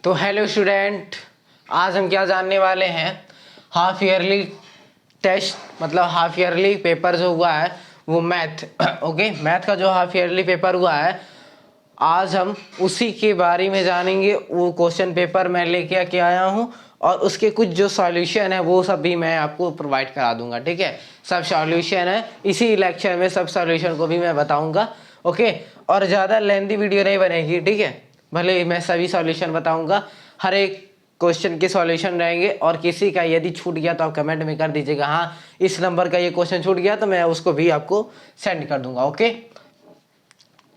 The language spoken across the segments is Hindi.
तो हेलो स्टूडेंट, आज हम क्या जानने वाले हैं। हाफ ईयरली टेस्ट मतलब हाफ ईयरली पेपर जो हुआ है वो मैथ ओके, मैथ का जो हाफ ईयरली पेपर हुआ है आज हम उसी के बारे में जानेंगे। वो क्वेश्चन पेपर मैं लेके के आया हूँ और उसके कुछ जो सॉल्यूशन है वो सब भी मैं आपको प्रोवाइड करा दूंगा। ठीक है, सब सॉल्यूशन है इसी लेक्चर में, सब सॉल्यूशन को भी मैं बताऊंगा। ओके, और ज़्यादा लेंथी वीडियो नहीं बनेगी। ठीक है, भले मैं सभी सॉल्यूशन बताऊंगा, हर एक क्वेश्चन के सॉल्यूशन रहेंगे। और किसी का यदि छूट गया तो आप कमेंट में कर दीजिएगा, हाँ इस नंबर का ये क्वेश्चन छूट गया, तो मैं उसको भी आपको सेंड कर दूंगा। ओके,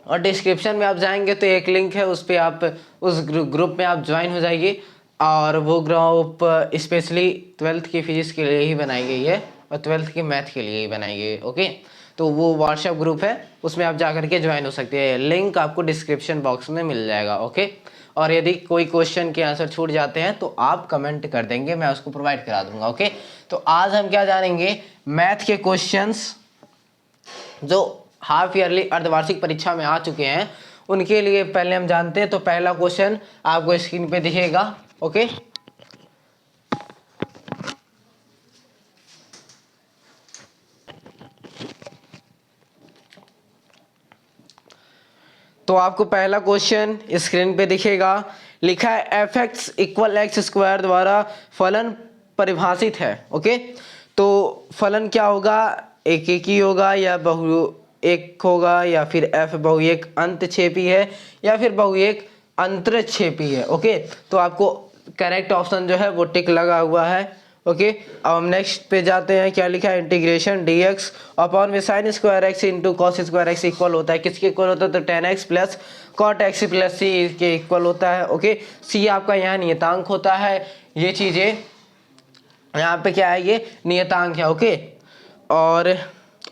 और डिस्क्रिप्शन में आप जाएंगे तो एक लिंक है, उस पर आप उस ग्रुप में आप ज्वाइन हो जाइए। और वो ग्रुप स्पेशली 12th की फिजिक्स के लिए ही बनाई गई है और 12th की मैथ के लिए ही बनाई गई है। ओके, तो वो व्हाट्सएप ग्रुप है, उसमें आप जा करके ज्वाइन हो सकते हैं। लिंक आपको डिस्क्रिप्शन बॉक्स में मिल जाएगा। ओके, और यदि कोई क्वेश्चन के आंसर छूट जाते हैं तो आप कमेंट कर देंगे, मैं उसको प्रोवाइड करा दूंगा। ओके, तो आज हम क्या जानेंगे, मैथ के क्वेश्चंस जो हाफ ईयरली अर्धवार्षिक परीक्षा में आ चुके हैं उनके लिए पहले हम जानते हैं। तो पहला क्वेश्चन आपको स्क्रीन पे दिखेगा। ओके, तो आपको पहला क्वेश्चन स्क्रीन पे दिखेगा, लिखा है F x equal x square द्वारा फलन परिभाषित है। ओके, तो फलन क्या होगा, एक एक ही होगा या बहु एक होगा, या फिर एफ बहुएक अंतक्षेपी है या फिर बहुएक अंतरक्षेपी है। ओके, तो आपको करेक्ट ऑप्शन जो है वो टिक लगा हुआ है। ओके, अब हम नेक्स्ट पे जाते हैं। क्या लिखा है, इंटीग्रेशन डी एक्स अपॉन में sine square x into cos square x equal होता है किसके इक्वल होता है, तो tan x plus cot x plus c के इक्वल होता है। ओके, सी आपका यहाँ नियतांक होता है, ये चीज़ें यहाँ पे क्या है, ये नियतांक है। ओके, और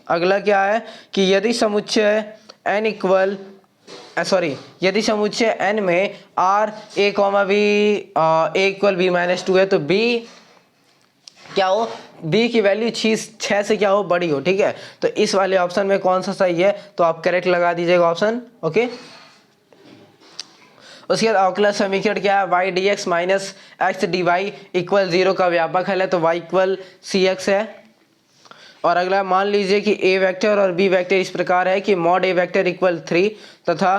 अगला क्या है कि यदि समुच्चय n इक्वल यदि समुच्चय n में r a comma b a equal b minus 2 है तो b क्या हो, b की वैल्यू 6 से क्या हो, बड़ी हो। ठीक है, तो इस वाले ऑप्शन में कौन सा सही है, तो आप करेक्ट लगा दीजिएगा ऑप्शन। ओके, उसके बाद अवकलज समीकरण क्या है, y dx minus X D Y equal 0 का व्यापक हल है तो y इक्वल सी एक्स है। और अगला मान लीजिए कि a वेक्टर और b वेक्टर इस प्रकार है कि मॉड a वेक्टर इक्वल 3 तथा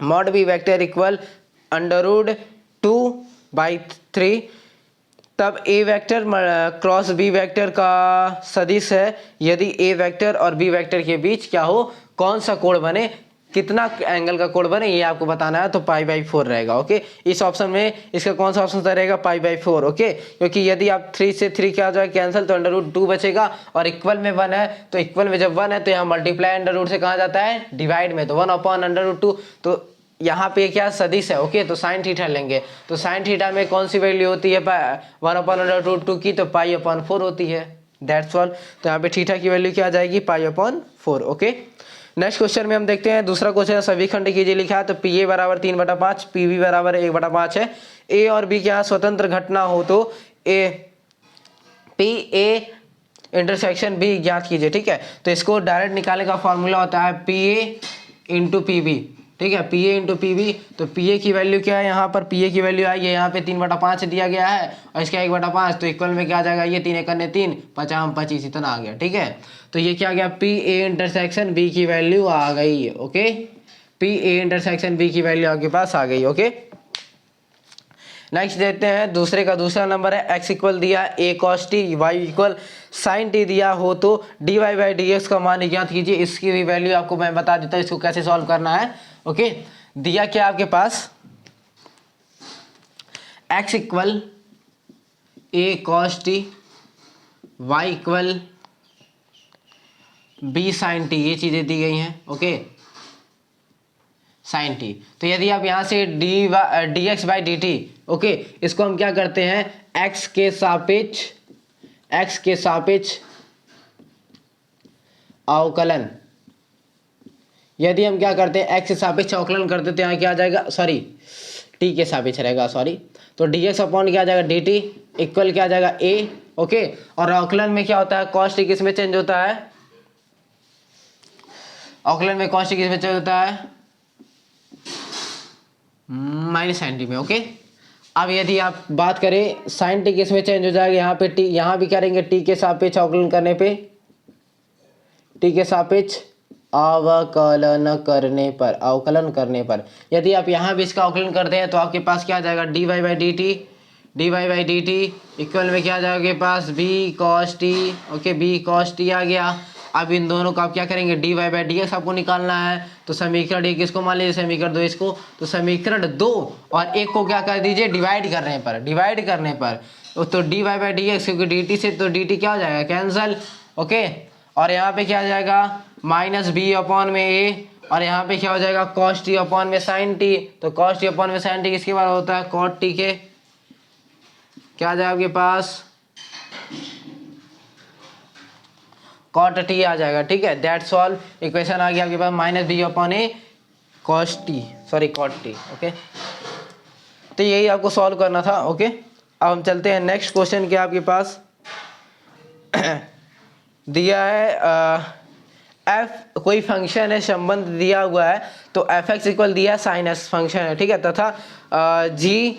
मॉड b वेक्टर इक्वल √2/3, तब a vector cross b vector का सदिश है यदि a वेक्टर और b वेक्टर के बीच क्या हो, कौन सा कोण बने, कितना एंगल का कोण बने, ये आपको बताना है। तो π/4 रहेगा। ओके, इस ऑप्शन में इसका कौन सा ऑप्शन रहेगा, π/4। ओके, क्योंकि यदि आप 3 से 3 क्या हो जाए कैंसिल तो √2 बचेगा, और इक्वल में 1 है तो इक्वल में जब 1 है तो यहाँ मल्टीप्लाई √ से कहाँ जाता है, डिवाइड में, तो 1/√2। तो यहाँ पे क्या सदिश है। ओके, तो साइन थीटा लेंगे, तो साइन थीटा में कौन सी वैल्यू होती है, 1/√2 की, तो π/4 होती है। That's all. तो यहाँ पे थीटा की वैल्यू क्या आ जाएगी, π/4। ओके, नेक्स्ट क्वेश्चन में हम देखते हैं। दूसरा क्वेश्चन है सभी खंड कीजिए, लिखा है तो पी ए बराबर 3/5, पी बी बराबर 1/5 है। ए और बी क्या स्वतंत्र घटना हो तो A P A intersection B ज्ञात कीजिए। ठीक है, तो इसको डायरेक्ट निकालने का फॉर्मूला होता है P A into P B. ठीक है, P A into P B, तो पी ए की वैल्यू क्या है, यहाँ पर पी ए की वैल्यू आई है यहाँ पे 3/5 दिया गया है और इसका 1/5, तो इक्वल में क्या आ जाएगा, ये 3 × 3 = 25 इतना आ गया। ठीक है, तो ये क्या आ गया, पी ए इंटरसेक्शन बी की वैल्यू आ गई। Okay, P A intersection B की वैल्यू आपके पास आ गई। ओके, नेक्स्ट देखते हैं। दूसरा नंबर है x इक्वल दिया a cos t, y equal sine t दिया हो तो dy/dx का मान ज्ञात कीजिए। इसकी भी वैल्यू आपको मैं बता देता हूँ इसको कैसे सॉल्व करना है। ओके, दिया क्या आपके पास, x equal a cos t, y equal b sin t, ये चीजें दी गई हैं। ओके, साइन टी, तो यदि आप यहाँ से dx/dt, ओके, इसको हम क्या करते हैं, x के सापेक्ष अवकलन, यदि हम क्या करते हैं x के सापेक्ष अवकलन करते तो यहाँ क्या आ जाएगा, t के सापेक्ष रहेगा, तो dx अपॉन क्या आ जाएगा dt इक्वल क्या आ जाएगा a। ओके, और अवकलन में क्या होता है, cos t किस में चेंज होता है, अवकलन में cos t किस में चेंज होता है, माइनस साइन टी में। ओके, अब यदि आप बात करें साइन टी किस में चेंज हो जाएगा, यहाँ पे टी, यहाँ भी करेंगे टी के सापेक्ष अवकलन करने पे, टी के सापेक्ष अवकलन करने पर यदि आप यहाँ भी इसका अवकलन करते हैं तो आपके पास क्या आ जाएगा, d Y by d t equal में क्या आ जाएगा आपके पास, b cos t. Okay, b cos t आ गया। अब इन दोनों का आप क्या करेंगे, d Y by D x आपको निकालना है। तो समीकरण एक इसको मान लीजिए, समीकरण दो इसको, तो समीकरण दो और एक को क्या कर दीजिए, डिवाइड करने पर तो D Y by D X, क्योंकि डी टी से तो डी टी क्या हो जाएगा, कैंसल। ओके, और यहाँ पे क्या आ जाएगा, माइनस बी अपॉन में ए, और यहाँ पे क्या हो जाएगा, कॉस टी अपॉन में साइन टी। तो कॉस टी अपॉन में साइन टी किसके बारे होता है, कॉट टी के, क्या आ जाएगा आपके पास, कॉट टी आ जाएगा। ठीक है, दैट्स ऑल, इक्वेशन आ गया आपके पास minus b upon a cos t, sorry cot t. Okay, तो यही आपको सॉल्व करना था। ओके, अब हम चलते हैं नेक्स्ट क्वेश्चन के आपके पास दिया है एफ, कोई फंक्शन है, संबंध दिया हुआ है, तो एफ एक्स इक्वल दिया साइन एस फंक्शन है। ठीक है, तथा जी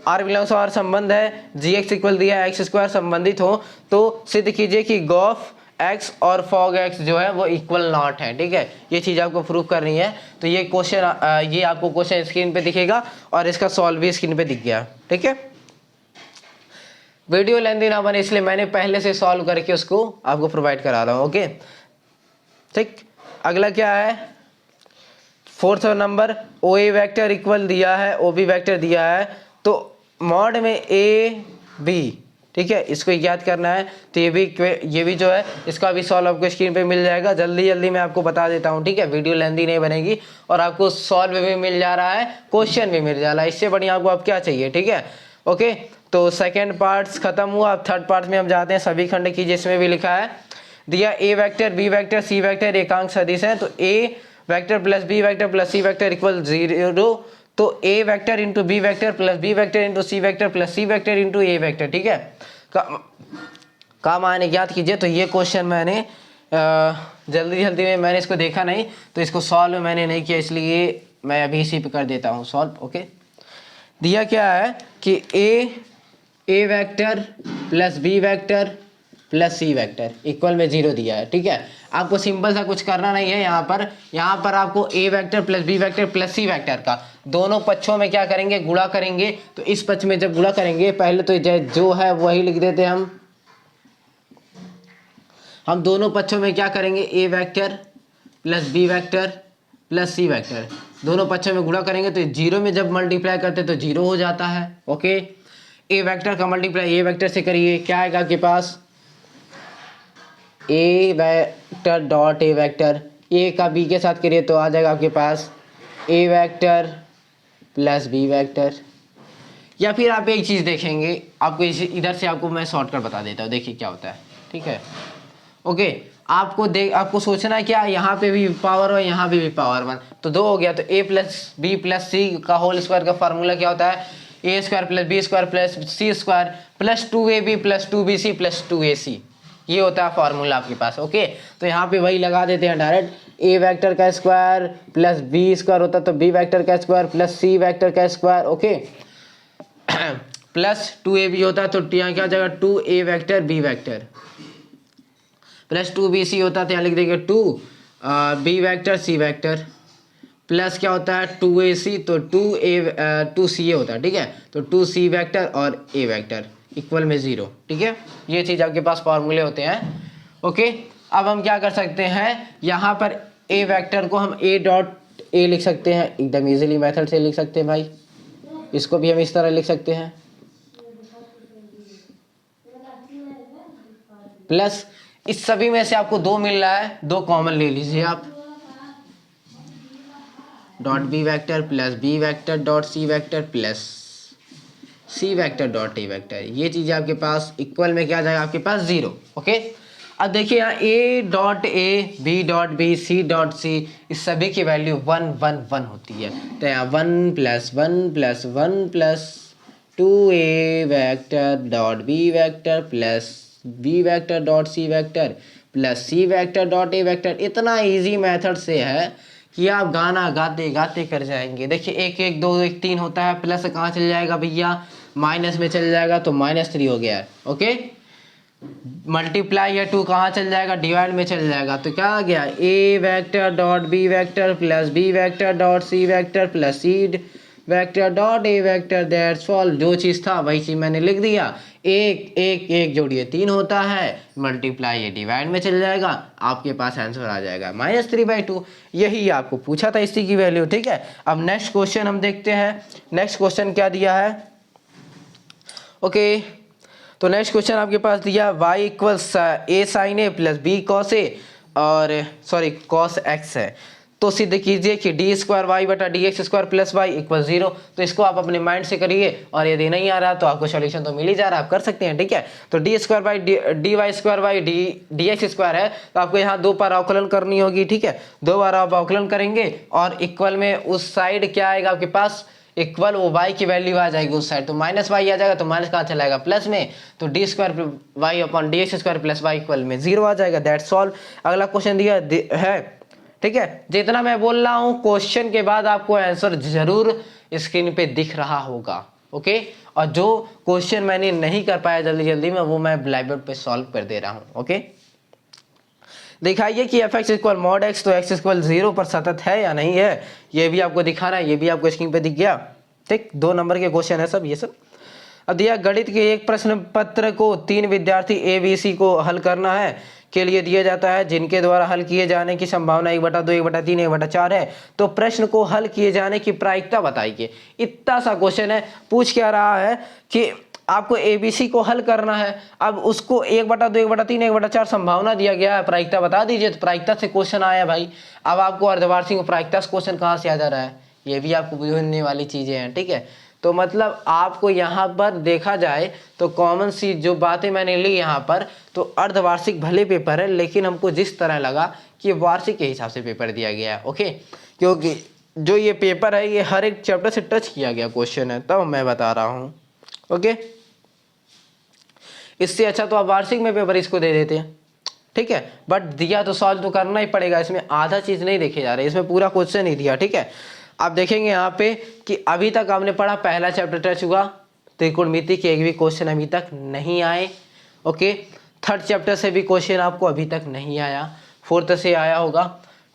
आर बिलोंग्स और संबंध है, जी एक्स इक्वल दिया एक्स स्क्वायर संबंधित हो, तो सिद्ध कीजिए कि गॉफ एक्स और फॉग एक्स जो है वो इक्वल नॉट है। ठीक है, ये चीज़ आपको प्रूव करनी है। तो ये क्वेश्चन, ये आपको क्वेश्चन स्क्रीन पे दिखेगा और इसका सॉल्व भी स्क्रीन पे दिख गया। ठीक है, वीडियो लेंथी ना बने इसलिए मैंने पहले से सॉल्व करके उसको आपको प्रोवाइड करा रहा हूँ। ओके, ठीक, अगला क्या है, फोर्थ नंबर, ओ ए वैक्टर इक्वल दिया है, ओ बी वैक्टर दिया है, तो मॉड में ए बी, ठीक है, इसको याद करना है। तो ये भी जो है इसका भी सॉल्व आपको स्क्रीन पे मिल जाएगा। जल्दी मैं आपको बता देता हूँ। ठीक है, वीडियो लेंथी नहीं बनेगी और आपको सॉल्व भी मिल जा रहा है, क्वेश्चन भी मिल जा रहा है, इससे बढ़िया आपको अब क्या चाहिए। ठीक है, ओके, तो सेकेंड पार्ट्स खत्म हुआ। अब थर्ड पार्ट में हम जाते हैं, सभी खंड की, जिसमें भी लिखा है दिया a vector b vector c vector एकांक सदिश है, तो a vector plus B vector plus C vector equal 0, तो a vector into b vector plus B vector into c vector plus C vector into a vector. ठीक है, का माने ज्ञात कीजिए। तो ये क्वेश्चन मैंने जल्दी में मैंने इसको देखा नहीं, तो इसको सॉल्व मैंने नहीं किया, इसलिए मैं अभी इसी पे कर देता हूँ सॉल्व। ओके, दिया क्या है कि a vector plus B vector plus C vector equal में 0 दिया है। ठीक है, आपको सिंपल सा कुछ करना नहीं है। यहाँ पर आपको a vector plus B vector plus C vector का दोनों पक्षों में क्या करेंगे, गुणा करेंगे। तो इस पक्ष में जब गुणा करेंगे, पहले तो जो है वही लिख देते हैं हम दोनों पक्षों में क्या करेंगे, a vector plus B vector plus C vector, दोनों पक्षों में गुणा करेंगे। तो 0 में जब मल्टीप्लाई करते तो 0 हो जाता है। ओके, ए वेक्टर का मल्टीप्लाई ए वेक्टर से करिए, क्या आएगा आपके पास, ए वेक्टर डॉट ए वेक्टर, ए का बी के साथ करिए तो आ जाएगा आपके पास ए वेक्टर प्लस बी वेक्टर। या फिर आप एक चीज़ देखेंगे, आपको इधर से आपको मैं शॉर्टकट बता देता हूँ, देखिए क्या होता है। ठीक है, ओके, आपको सोचना है क्या, यहाँ पे भी पावर 1 यहाँ पे भी पावर 1, तो 2 हो गया। तो a plus b plus c का होल स्क्वायर का फार्मूला क्या होता है, a square plus b square plus c square plus 2ab plus 2bc plus 2ac, ये होता है फार्मूला आपके पास। ओके, तो यहाँ पे वही लगा देते हैं डायरेक्ट, ए वेक्टर का स्क्वायर प्लस बी स्क्वायर होता है तो बी वेक्टर का स्क्वायर प्लस सी वेक्टर का स्क्वायर। ओके, प्लस 2ab होता है तो यहाँ क्या हो जाएगा, 2a vector b vector plus 2bc होता है तो यहाँ लिख देंगे 2b vector c vector plus क्या होता है 2ac, तो 2ca होता है। ठीक है, तो 2c वेक्टर और a वेक्टर इक्वल में 0। ठीक है, ये चीज़ आपके पास फार्मूले होते हैं। ओके, अब हम क्या कर सकते हैं, यहाँ पर a वेक्टर को हम a डॉट a लिख सकते हैं, एकदम इजीली मेथड से लिख सकते हैं भाई। इसको भी हम इस तरह लिख सकते हैं, प्लस इस सभी में से आपको 2 मिल रहा है, 2 कॉमन ले लीजिए आप, dot B vector plus B vector dot सी वेक्टर प्लस सी वेक्टर डॉट ए वेक्टर, ये चीज़ें आपके पास इक्वल में क्या आ जाएगा आपके पास 0। ओके, अब देखिए यहाँ A dot A B dot B C dot C, इस सभी की वैल्यू 1 1 1 होती है। तो यहाँ 1 plus 1 plus 1 plus 2a vector dot B vector plus B vector dot सी वेक्टर प्लस सी वेक्टर डॉट ए वेक्टर, इतना इजी मेथड से है कि आप गाना गाते गाते कर जाएंगे। देखिए 1 1 2 1 3 होता है, प्लस कहाँ चल जाएगा भैया, माइनस में चल जाएगा तो -3 हो गया है। ओके, मल्टीप्लाई या 2 कहाँ चल जाएगा, डिवाइड में चल जाएगा तो क्या आ गया, a vector dot B vector plus B vector dot C vector plus C vector dot A vector, that's all. जो चीज़ था वही चीज़ मैंने लिख दिया। एक एक एक जोड़िए 3 होता है, मल्टीप्लाई ये डिवाइड में चल जाएगा, आपके पास आंसर आ जाएगा -3/2। यही आपको पूछा था इसी की वैल्यू। ठीक है, अब नेक्स्ट क्वेश्चन हम देखते हैं। नेक्स्ट क्वेश्चन क्या दिया है, ओके तो नेक्स्ट क्वेश्चन आपके पास दिया y equals A sine A plus B cos A और सॉरी कॉस एक्स है। तो सिद्ध कीजिए कि डी स्क्वायर वाई बटा D X square plus Y equal 0। तो इसको आप अपने माइंड से करिए और यदि नहीं आ रहा तो आपको सॉल्यूशन तो मिल ही जा रहा है, आप कर सकते हैं। ठीक है, तो D square by D Y square by D X square है, तो आपको यहाँ 2 बार अवकलन करनी होगी। ठीक है, 2 बार आप अवकलन करेंगे और इक्वल में उस साइड क्या आएगा आपके पास, इक्वल वो y की वैल्यू आ जाएगी उस साइड, तो माइनस वाई आ जाएगा, तो माइनस कहाँ चला जाएगा प्लस में, तो D square Y upon D X square plus Y equal में 0 आ जाएगा। That's all. अगला क्वेश्चन दिया है। ठीक है, जितना मैं बोल रहा हूँ क्वेश्चन के बाद आपको आंसर जरूर स्क्रीन पे दिख रहा होगा। ओके, और जो क्वेश्चन मैंने नहीं कर पाया जल्दी जल्दी में वो मैं ब्लैक बोर्ड पे सॉल्व कर दे रहा हूँ। ओके, दिखाइए कि F x equal mod x तो एक्स इक्वल 0 पर सतत है या नहीं है, ये भी आपको दिखाना है। ये भी आपको स्क्रीन पे दिख गया। ठीक, 2 नंबर के क्वेश्चन है सब ये सब। अब दिया गणित के एक प्रश्न पत्र को 3 विद्यार्थी ए बी सी को हल करना है के लिए दिया जाता है, जिनके द्वारा हल किए जाने की संभावना 1/2 1/3 1/4 है। तो प्रश्न को हल किए जाने की प्रायिकता बताइए। इतना सा क्वेश्चन है, पूछ क्या रहा है कि आपको एबीसी को हल करना है। अब उसको 1/2 1/3 1/4 संभावना दिया गया है, प्रायिकता बता दीजिए। तो प्रायिकता से क्वेश्चन आया भाई। अब आपको अर्धवार्षिक प्रायिकता से क्वेश्चन कहाँ से आ जा रहा है, ये भी आपको बुझने वाली चीजें हैं। ठीक है, तो मतलब आपको यहाँ पर देखा जाए तो कॉमन सी जो बातें मैंने ली यहाँ पर, तो अर्धवार्षिक भले पेपर है लेकिन हमको जिस तरह लगा कि वार्षिक के हिसाब से पेपर दिया गया है। ओके, क्योंकि जो ये पेपर है ये हर एक चैप्टर से टच किया गया क्वेश्चन है, तब मैं बता रहा हूँ। ओके, इससे अच्छा तो आप वार्षिक में पेपर इसको दे देते हैं। ठीक है, बट दिया तो सॉल्व तो करना ही पड़ेगा, इसमें आधा चीज नहीं देखे जा रहे, इसमें पूरा क्वेश्चन ही दिया। ठीक है, आप देखेंगे यहाँ पे कि अभी तक आपने पढ़ा, पहला चैप्टर टच हुआ, त्रिकोणमिति के एक भी क्वेश्चन अभी तक नहीं आए। ओके, 3rd चैप्टर से भी क्वेश्चन आपको अभी तक नहीं आया, 4th से आया होगा।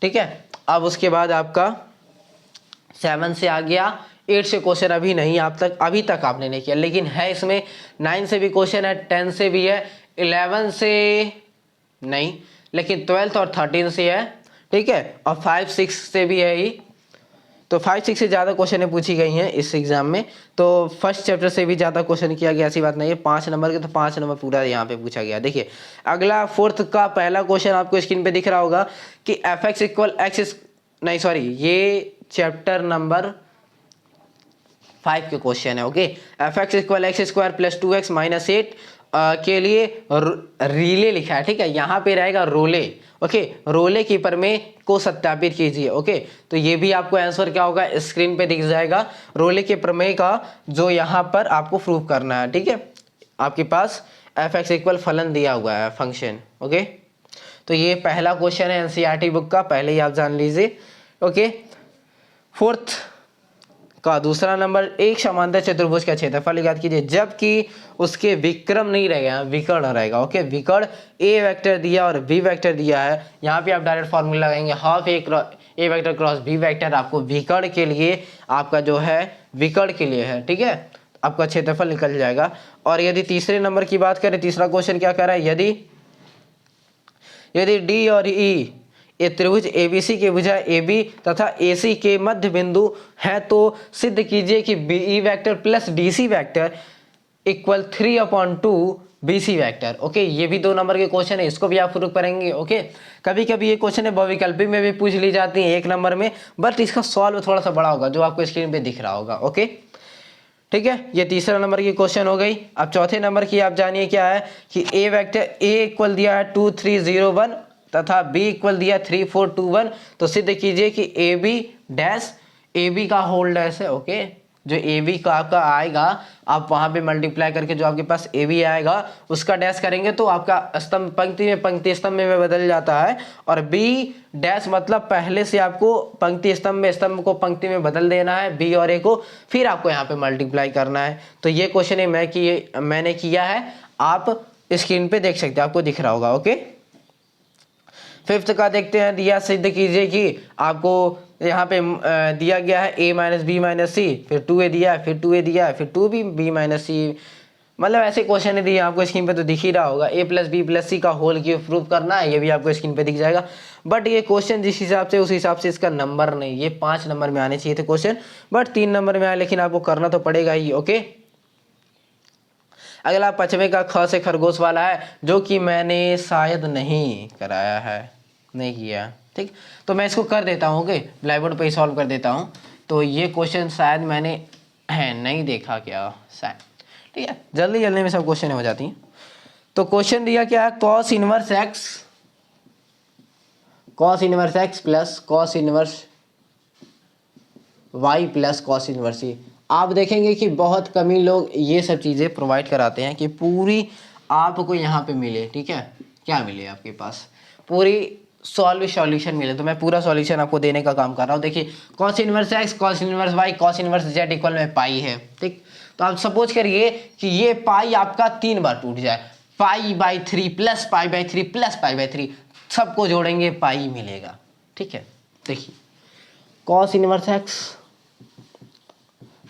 ठीक है, अब उसके बाद आपका 7 से आ गया, 8 से क्वेश्चन अभी नहीं, अभी तक आपने नहीं किया, लेकिन है इसमें 9 से भी क्वेश्चन है, 10 से भी है, 11 से नहीं, लेकिन 12th और 13 से है। ठीक है, और 5 6 से भी है ही, तो 5 6 से ज़्यादा क्वेश्चन पूछी गई हैं इस एग्जाम में। तो 1st चैप्टर से भी ज़्यादा क्वेश्चन किया गया, ऐसी बात नहीं है। 5 नंबर के तो 5 नंबर पूरा यहाँ पे पूछा गया। देखिए अगला 4th का पहला क्वेश्चन आपको स्क्रीन पे दिख रहा होगा कि एफ एक्स इक्वल एक्स, नहीं सॉरी, ये चैप्टर नंबर 5 के क्वेश्चन है। Okay, F x equal x square plus 2x minus 8 के लिए रिले लिखा है। ठीक है, यहाँ पे रहेगा रोले। ओके, रोले की प्रमेय को सत्यापित कीजिए। ओके, तो ये भी आपको आंसर क्या होगा स्क्रीन पे दिख जाएगा, रोले के प्रमेय का जो यहाँ पर आपको प्रूव करना है। ठीक है, आपके पास एफ एक्स इक्वल फलन दिया हुआ है, फंक्शन। ओके, तो ये पहला क्वेश्चन है एनसीईआरटी बुक का, पहले ही आप जान लीजिए। ओके, 4th का दूसरा नंबर, एक समांतर चतुर्भुज का क्षेत्रफल ज्ञात कीजिए जबकि उसके विक्रम नहीं रहेगा, विकर्ण रहेगा। ओके, विकर्ण ए वेक्टर दिया और बी वेक्टर दिया है, यहाँ पे आप डायरेक्ट फॉर्मूला लगाएंगे, हाफ ए वेक्टर क्रॉस बी वेक्टर आपको विकर्ण के लिए, आपका जो है विकर्ण के लिए है। ठीक है, आपका क्षेत्रफल निकल जाएगा। और यदि तीसरे नंबर की बात करें, तीसरा क्वेश्चन क्या कह रहा है, यदि डी और ई ये त्रिभुज एबीसी के भुजा AB तथा AC के मध्य बिंदु है तो सिद्ध कीजिए कि BE vector plus DC vector equal 3/2 BC vector. Okay, ये भी 2 नंबर के क्वेश्चन है, इसको भी आप प्रूव करेंगे। ओके, कभी कभी ये क्वेश्चन है बहुविकल्पी में भी पूछ ली जाती है 1 नंबर में, बट इसका सॉल्व थोड़ा सा बड़ा होगा जो आपको स्क्रीन पे दिख रहा होगा। ओके, ठीक है, ये तीसरा नंबर की क्वेश्चन हो गई। अब चौथे नंबर की आप जानिए क्या है कि A वेक्टर A इक्वल दिया है 2 3 0 1 तथा B इक्वल दिया 3 4 2 1, तो सिद्ध कीजिए कि AB डैश AB का होल डैश है। ओके, जो ए बी का आपका आएगा, आप वहाँ पे मल्टीप्लाई करके जो आपके पास ए बी आएगा उसका डैश करेंगे तो आपका स्तंभ पंक्ति में पंक्ति स्तंभ में बदल जाता है। और बी डैश मतलब पहले से आपको पंक्ति स्तंभ में स्तंभ को पंक्ति में बदल देना है, बी और ए को, फिर आपको यहाँ पे मल्टीप्लाई करना है। तो ये क्वेश्चन मैंने किया है, आप स्क्रीन पे देख सकते हैं, आपको दिख रहा होगा। ओके, फिफ्थ का देखते हैं। दिया सिद्ध कीजिए कि आपको यहाँ पे दिया गया है a माइनस बी माइनस सी, फिर 2a दिया है, फिर 2a दिया है, फिर 2b b माइनस सी, मतलब ऐसे क्वेश्चन दिए आपको स्क्रीन पे तो दिख ही रहा होगा। a plus b plus c का होल क्यूब प्रूव करना है, ये भी आपको स्क्रीन पे दिख जाएगा। बट ये क्वेश्चन जिस हिसाब से उस हिसाब से इसका नंबर नहीं, ये 5 नंबर में आने चाहिए थे क्वेश्चन, बट 3 नंबर में आए, लेकिन आपको करना तो पड़ेगा ही। ओके, अगला 5वें का ख से खरगोश वाला है, जो कि मैंने शायद नहीं कराया है, नहीं किया। ठीक, तो मैं इसको कर देता हूँ। ओके, ब्लैक बोर्ड पे ही सॉल्व कर देता हूँ। तो ये क्वेश्चन शायद मैंने नहीं देखा क्या, शायद। ठीक है, जल्दी जल्दी में सब क्वेश्चन हो जाती हैं। तो क्वेश्चन दिया क्या है, cos inverse x plus cos inverse Y plus cos inverse c. आप देखेंगे कि बहुत कम ही लोग ये सब चीज़ें प्रोवाइड कराते हैं कि पूरी आपको यहाँ पे मिले। ठीक है, क्या मिले आपके पास, पूरी सॉल्यूशन मिले। तो मैं पूरा सॉल्यूशन आपको देने का काम कर रहा हूँ। देखिए, cos inverse X, cos inverse Y, cos inverse Z equal में पाई है। ठीक, तो आप सपोज करिए कि ये पाई आपका 3 बार टूट जाए, पाई/3 प्लस पाई/3 प्लस पाई/3, सबको जोड़ेंगे पाई मिलेगा। ठीक है, देखिए cos inverse x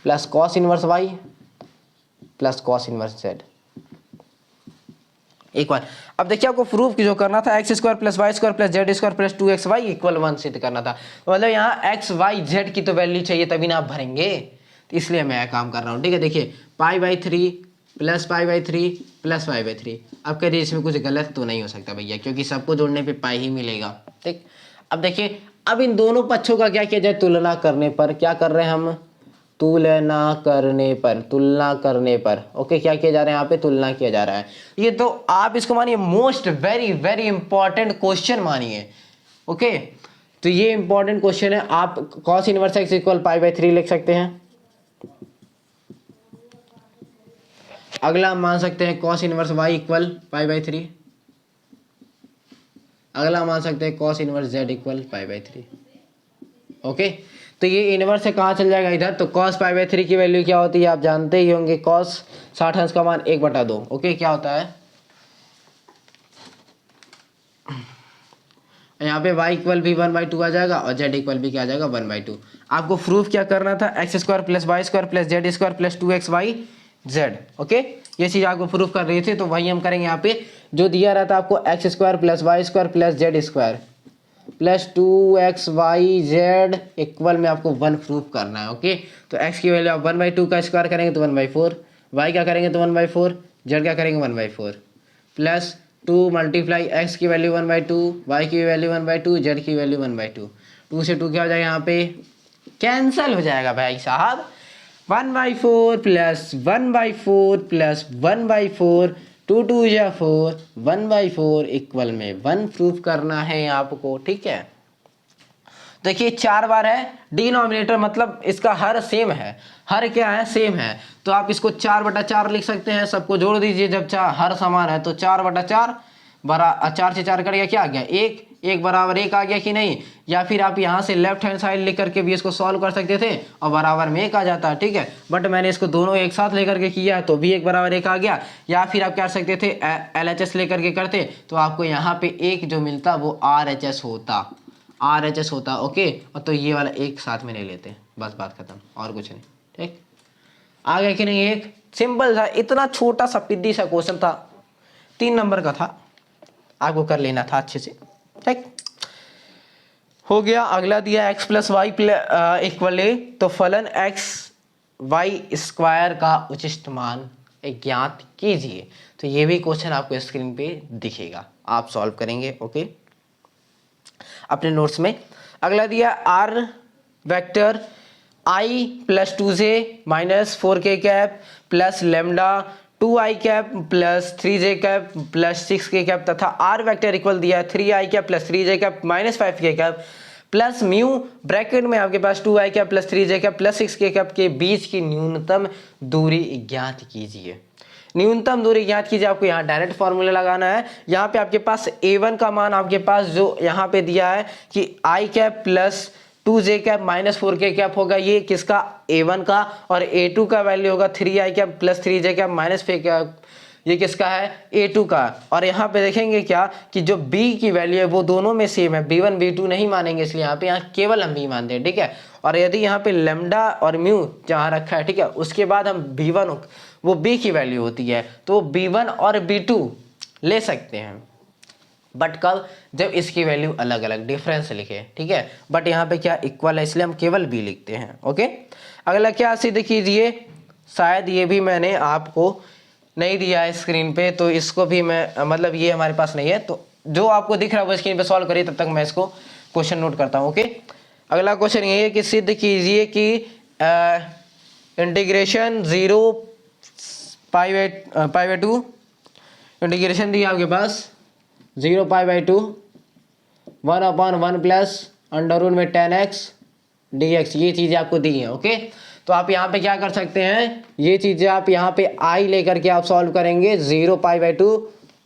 plus cos inverse Y plus cos inverse Z. एक बार अब देखिए, आपको प्रूफ जो करना था, X square plus Y square plus Z square plus 2xy equal 1 सिद्ध करना था। तो मतलब यहाँ एक्स वाई जेड की तो वैल्यू चाहिए, तभी ना आप भरेंगे, तो इसलिए मैं यह काम कर रहा हूँ। ठीक है, देखिए पाई/3 प्लस पाई/3 प्लस पाई/3। अब करिए इसमें कुछ गलत तो नहीं हो सकता भैया, क्योंकि सबको जोड़ने पे पाई ही मिलेगा। ठीक, अब देखिए, अब इन दोनों पक्षों का क्या किया जाए, तुलना करने पर। क्या कर रहे हैं हम, तुलना करने पर। ओके, क्या किया जा रहा है यहाँ पे, तुलना किया जा रहा है। ये तो आप इसको मानिए most very very important question मानिए। ओके, तो ये इंपॉर्टेंट क्वेश्चन है। आप कॉस इनवर्स एक्स इक्वल पाई/3 लिख सकते हैं। अगला हम मान सकते हैं कॉस इनवर्स वाई इक्वल पाई/3। अगला मान सकते हैं कॉस इनवर्स जेड इक्वल पाई/3। ओके, तो ये इनवर्स से कहाँ चल जाएगा, इधर। तो कॉस पाई/3 की वैल्यू क्या होती है, आप जानते ही होंगे, कॉस 60 अंश का मान 1/2। ओके, क्या होता है यहाँ पे y इक्वल भी 1/2 आ जाएगा और z इक्वल भी क्या आ जाएगा, 1/2। आपको प्रूफ क्या करना था, X square plus Y square plus Z square plus 2xy z। Okay, ये चीज़ आपको प्रूफ कर रही थी, तो वही हम करेंगे यहाँ पे। जो दिया रहता है आपको X square plus Y square plus Z square plus 2xy/z equal में आपको 1 प्रूफ करना है। ओके, तो x की वैल्यू आप 1/2 का स्क्वायर करेंगे तो 1/4, y क्या करेंगे तो 1/4, z क्या करेंगे 1/4, प्लस 2 मल्टीप्लाई x की वैल्यू 1/2, y की वैल्यू 1/2, z की वैल्यू 1/2। 2 से 2 क्या हो जाएगा, यहाँ पे कैंसल हो जाएगा भाई साहब। 1/4 प्लस 1/4 प्लस 1/4, 2 2 या 4, 1/4 इक्वल में 1 प्रूफ करना है आपको। ठीक है, देखिए 4 बार है, डिनोमिनेटर मतलब इसका हर सेम है, हर क्या है, सेम है। तो आप इसको 4/4 लिख सकते हैं, सबको जोड़ दीजिए। जब हर समान है तो 4/4 4 से 4 कट गया, क्या आ गया 1, 1 बराबर 1 आ गया कि नहीं। या फिर आप यहाँ से लेफ्ट हैंड साइड लेकर के भी इसको सॉल्व कर सकते थे और बराबर में 1 आ जाता है। ठीक है, बट मैंने इसको दोनों एक साथ लेकर के किया तो भी 1 बराबर 1 आ गया। या फिर आप क्या कर सकते थे, LHS लेकर के करते तो आपको यहाँ पे 1 जो मिलता वो RHS होता। ओके, और तो ये वाला एक साथ में नहीं लेते, बस बात खत्म, और कुछ नहीं। ठीक, आ गया कि नहीं, एक सिंपल था, इतना छोटा सा पिद्दी सा क्वेश्चन था, 3 नंबर का था, आपको कर लेना था अच्छे से। ठीक, हो गया। अगला दिया x प्लस वाई इक्वल ए, तो फलन x वाई स्क्वायर का उचिष्ट मान ज्ञात कीजिए। तो ये भी क्वेश्चन आपको स्क्रीन पे दिखेगा, आप सॉल्व करेंगे। ओके, अपने नोट्स में। अगला दिया r vector i plus 2j minus 4k cap plus lambda 2i cap plus 3j cap plus 6k cap तथा r वेक्टर इक्वल दिया है 3i cap plus 3j cap minus 5k cap plus mu bracket में आपके पास 2i cap plus 3j cap plus 6k cap के बीच की न्यूनतम दूरी ज्ञात कीजिए। न्यूनतम दूरी ज्ञात कीजिए, आपको यहाँ डायरेक्ट फॉर्मूला लगाना है। यहाँ पे आपके पास a1 का मान आपके पास जो यहाँ पे दिया है कि i cap plus 2j cap minus 4k cap होगा, ये किसका a1 का, और a2 का वैल्यू होगा 3i cap plus 3j cap minus 5 cap, ये किसका है a2 का। और यहाँ पे देखेंगे क्या कि जो b की वैल्यू है वो दोनों में सेम है, b1 b2 नहीं मानेंगे, इसलिए यहाँ पे केवल हम b मानते हैं, ठीक है। और यदि यहाँ पे लेमडा और म्यू जहाँ रखा है, ठीक है, उसके बाद हम b1 वो b की वैल्यू होती है, तो b1 और b2 ले सकते हैं, बट कब, जब इसकी वैल्यू अलग अलग डिफरेंस लिखे, ठीक है। बट यहाँ पे क्या इक्वल है, इसलिए हम केवल b लिखते हैं, ओके। अगला क्या सिद्ध कीजिए, शायद ये भी मैंने आपको नहीं दिया है स्क्रीन पे, तो इसको भी मैं मतलब ये हमारे पास नहीं है, तो जो आपको दिख रहा है वो स्क्रीन पे सॉल्व करिए, तब तक मैं इसको क्वेश्चन नोट करता हूँ, ओके। अगला क्वेश्चन ये है कि सिद्ध कीजिए कि इंटीग्रेशन 0 पाई बाई 2 इंटीग्रेशन दिया आपके पास 0 पाई/2 1/1 प्लस अंडर रूट में 10x dx, ये चीज़ें आपको दी हैं, ओके। तो आप यहाँ पे क्या कर सकते हैं, ये चीज़ें आप यहाँ पे i लेकर के आप सॉल्व करेंगे 0 पाई/2,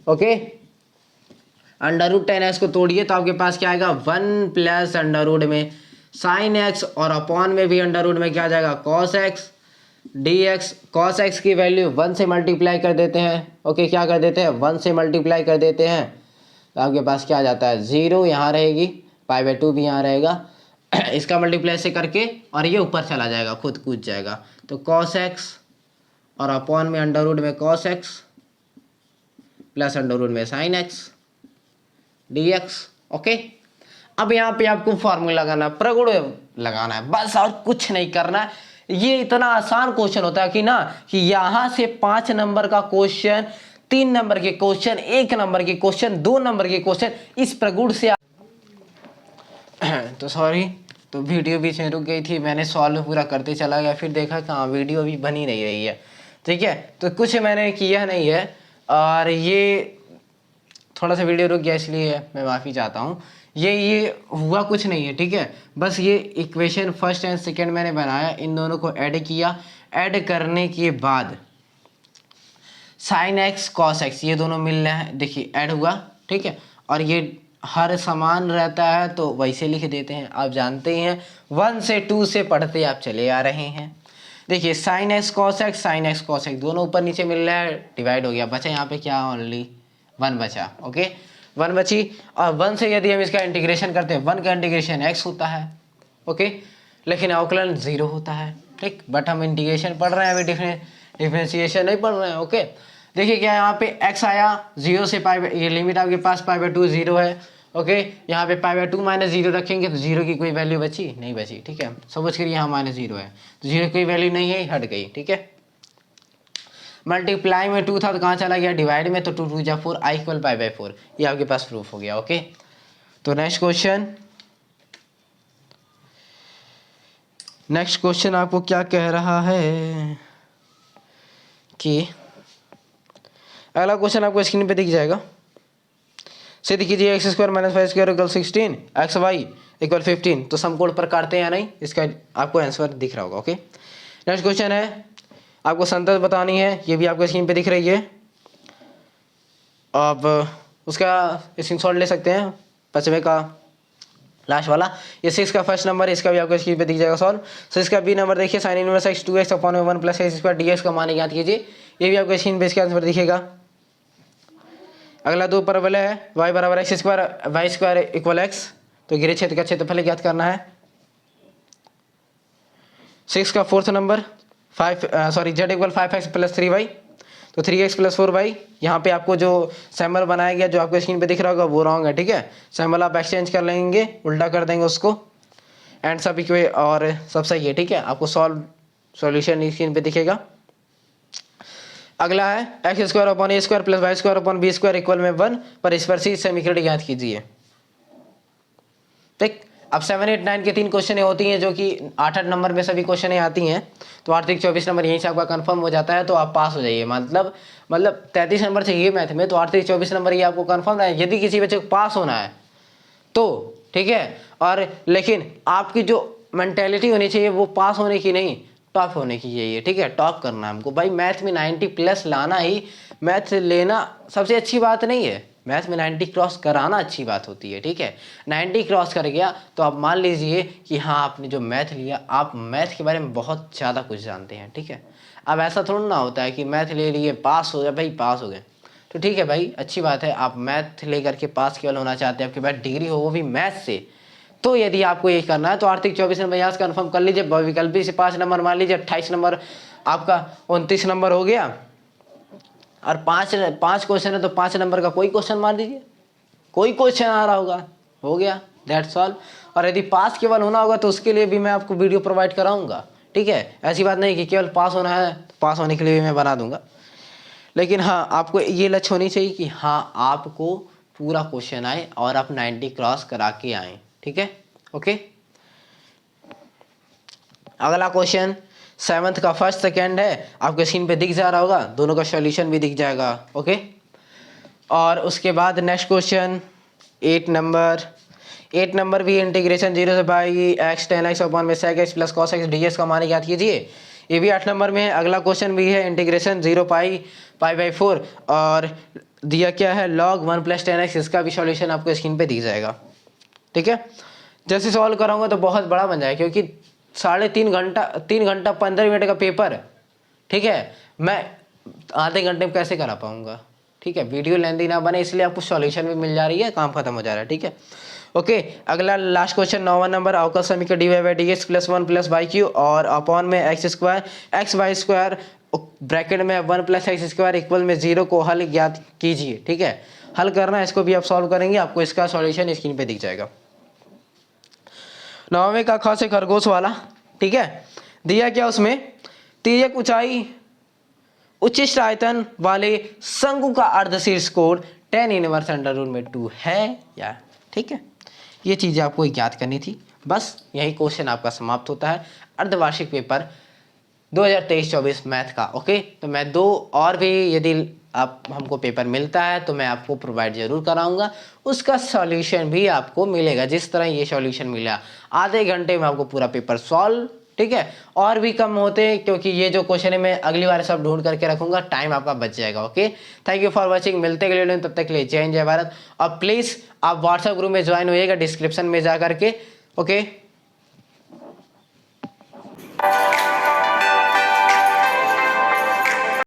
ओके। अंडर रूट 10x को तोड़िए तो आपके पास क्या आएगा 1 प्लस अंडर रूट में साइन x, और अपॉन में भी अंडर रूट में क्या आ जाएगा cos x dx। cos x की वैल्यू 1 से मल्टीप्लाई कर देते हैं, ओके, क्या कर देते हैं 1 से मल्टीप्लाई कर देते हैं, तो आपके पास क्या आ जाता है 0 यहाँ रहेगी, पाई/2 भी यहाँ रहेगा, इसका मल्टीप्लाई से करके और ये ऊपर चला जाएगा, खुद कूद जाएगा, तो cos x और अपॉन में अंडर रूट में cos x plus under root में sin x dx, ओके। अब यहाँ पे आपको फॉर्मूला लगाना, प्रगुण लगाना है, बस और कुछ नहीं करना है। ये इतना आसान क्वेश्चन होता है कि ना, कि यहाँ से 5 नंबर का क्वेश्चन, 3 नंबर के क्वेश्चन, 1 नंबर के क्वेश्चन, 2 नंबर के क्वेश्चन इस प्रगुण से तो सॉरी, तो वीडियो बीच में रुक गई थी, मैंने सॉल्व पूरा करते चला गया, फिर देखा कहाँ वीडियो अभी बनी नहीं रही है, ठीक है। तो कुछ मैंने किया नहीं है और ये थोड़ा सा वीडियो रुक गया, इसलिए मैं माफ़ी चाहता हूँ। ये हुआ कुछ नहीं है, ठीक है। बस ये इक्वेशन फर्स्ट एंड सेकेंड मैंने बनाया, इन दोनों को ऐड किया, ऐड करने के बाद साइन एक्स कॉस एक्स ये दोनों मिल रहे हैं, देखिए ऐड हुआ, ठीक है। और ये हर समान रहता है तो वैसे लिख देते हैं, आप जानते ही हैं 1 से 2 से पढ़ते आप चले आ रहे हैं। देखिए साइन एक्स कॉस एक्स दोनों ऊपर नीचे मिल रहा है, डिवाइड हो गया, बचा यहाँ पे क्या ओनली 1 बचा, ओके 1 बची। और 1 से यदि हम इसका इंटीग्रेशन करते हैं, 1 का इंटीग्रेशन x होता है, ओके, लेकिन अवकलन 0 होता है, ठीक। बट हम इंटीग्रेशन पढ़ रहे हैं, अभी डिफरेंशिएशन नहीं पढ़ रहे हैं, ओके। देखिए क्या यहाँ पे x आया 0 से पाई, ये लिमिट आपके पास पाई/2 0 है, ओके। यहाँ पे पाई/2 माइनस 0 रखेंगे तो 0 की कोई वैल्यू बची नहीं बची, ठीक है। समझ कर यहाँ -0 है तो 0 की कोई वैल्यू नहीं है, हट गई, ठीक है। मल्टीप्लाई में 2 था तो कहाँ चला गया, डिवाइड में, तो 2 2 जा 4, i = पाई/4, ये आपके पास प्रूफ हो गया, ओके। तो नेक्स्ट क्वेश्चन आपको क्या कह रहा है कि अगला क्वेश्चन आपको स्क्रीन पे दिख जाएगा। सिद्ध कीजिए x² - 5² = 16, xy = 15। तो समकोण पर काटते हैं या नहीं, इसका आपको आंसर दिख रहा होगा, ओके। नेक्स्ट क्वेश्चन है, आपको संतत बतानी है, ये भी आपको स्क्रीन पे दिख रही है, आप उसका स्क्रीनशॉट ले सकते हैं, 5वें का लास्ट वाला, ये 6 का फर्स्ट नंबर है, इसका भी आपको स्क्रीन पे दिख जाएगा सॉल्व। 6 का बी नंबर देखिए, sin inverse x 2x upon 1 plus x² dx का मान ज्ञात कीजिए, ये भी आपको स्क्रीन पे इसका आंसर दिखेगा। अगला 2 परवलय है, y = x², y² = x, तो घेरे क्षेत्र का क्षेत्रफल ज्ञात करना है। 6 का fourth number z = 5x + 3y, तो 3x + 4y, यहाँ पे आपको जो सैम्पल बनाया गया जो आपको स्क्रीन पे दिख रहा होगा वो रॉन्ग है, ठीक है। सैम्पल आप एक्सचेंज कर लेंगे, उल्टा कर देंगे उसको, एंड सब इक्वे और सब सही है, ठीक है। आपको सॉल्यूशन स्क्रीन पे दिखेगा। अगला है x² / a² + y² / b² = 1 पर स्पर्शी समीकरण ज्ञात कीजिए, ठीक। अब 7, 8, 9 के 3 क्वेश्चन होती हैं जो कि 8, 8 नंबर में सभी क्वेश्चन आती हैं, तो 8 3 24 नंबर यहीं से आपका कंफर्म हो जाता है, तो आप पास हो जाइए। मतलब 33 नंबर चाहिए मैथ में, तो 8 3 24 नंबर ये आपको कंफर्म है। यदि किसी बच्चे को पास होना है तो ठीक है। और लेकिन आपकी जो मेंटेलिटी होनी चाहिए वो पास होने की नहीं, टॉप होने की चाहिए, ठीक है। टॉप करना है हमको भाई, मैथ में 90 प्लस लाना ही, मैथ लेना सबसे अच्छी बात नहीं है, मैथ में 90 क्रॉस कराना अच्छी बात होती है, ठीक है। 90 क्रॉस कर गया तो आप मान लीजिए कि हाँ आपने जो मैथ लिया, आप मैथ के बारे में बहुत ज़्यादा कुछ जानते हैं, ठीक है। अब ऐसा थोड़ा ना होता है कि मैथ ले लिए पास हो गए भाई, पास हो गए तो ठीक है भाई, अच्छी बात है। आप मैथ लेकर के पास केवल होना चाहते हैं, आपके पास डिग्री हो वो भी मैथ से, तो यदि आपको ये करना है तो आर्थिक 24 नंबर यहाँ से कन्फर्म कर लीजिए। विकल्पी से 5 नंबर मान लीजिए, 28 नंबर आपका 29 नंबर हो गया। और पाँच क्वेश्चन है तो 5 नंबर का कोई क्वेश्चन मार दीजिए, कोई क्वेश्चन आ रहा होगा, हो गया, दैट्स ऑल। और यदि पास केवल होना होगा तो उसके लिए भी मैं आपको वीडियो प्रोवाइड कराऊंगा, ठीक है। ऐसी बात नहीं कि केवल पास होना है, पास होने के लिए भी मैं बना दूंगा। लेकिन हाँ आपको ये लक्ष्य होनी चाहिए कि हाँ आपको पूरा क्वेश्चन आए और आप 90 क्रॉस करा के आए, ठीक है, ओके। अगला क्वेश्चन 7th का फर्स्ट सेकंड है, आपके स्क्रीन पे दिख जा रहा होगा, दोनों का सॉल्यूशन भी दिख जाएगा, ओके। और उसके बाद नेक्स्ट क्वेश्चन 8 नंबर भी इंटीग्रेशन 0 से by x tan x upon में sec x plus cos x d x का मान याद कीजिए, ये भी 8 नंबर में है। अगला क्वेश्चन भी है इंटीग्रेशन 0 पाई बाई 4 और दिया क्या है लॉग 1 प्लस 10x, इसका भी सॉल्यूशन आपको स्क्रीन पे दिख जाएगा, ठीक है। जैसे सॉल्व कराऊंगा तो बहुत बड़ा बन जाएगा क्योंकि 3 घंटा 15 मिनट का पेपर, ठीक है, मैं आधे घंटे में कैसे करा पाऊंगा, ठीक है। वीडियो लेंथी ना बने इसलिए आपको सॉल्यूशन भी मिल जा रही है, काम खत्म हो जा रहा है, ठीक है, ओके। अगला लास्ट क्वेश्चन 9वां नंबर, अवकल समीकरण D Y by D X plus 1 plus Y Q और अपॉन में X square X Y square bracket में 1 प्लस एक्स स्क्वायर इक्वल में 0 को हल ज्ञात कीजिए, ठीक है। हल करना है, इसको भी आप सॉल्व करेंगे, आपको इसका सॉल्यूशन स्क्रीन पे दिख जाएगा। 9वें का ख से खरगोश वाला, ठीक है। दिया क्या उसमें, तिर्यक ऊंचाई उच्चिष्ट आयतन वाले शंकु का अर्धशीर्ष कोण tan इनवर्स अंडर रूट में 2 है या, ठीक है। ये चीजें आपको याद करनी थी, बस यही क्वेश्चन आपका समाप्त होता है अर्धवार्षिक पेपर 2023-24 मैथ का, ओके। तो मैं 2 और भी यदि आप हमको पेपर मिलता है तो मैं आपको प्रोवाइड जरूर कराऊंगा, उसका सॉल्यूशन भी आपको मिलेगा। जिस तरह ये सॉल्यूशन मिला आधे घंटे में आपको पूरा पेपर सॉल्व, ठीक है। और भी कम होते हैं क्योंकि ये जो क्वेश्चन है मैं अगली बार सब ढूंढ करके रखूंगा, टाइम आपका बच जाएगा, okay. Thank you for watching, मिलते हैं अगले, तब तक के लिए जय हिंद जय भारत। और प्लीज आप व्हाट्सएप ग्रुप में ज्वाइन होइएगा डिस्क्रिप्शन में जा करके, ओके।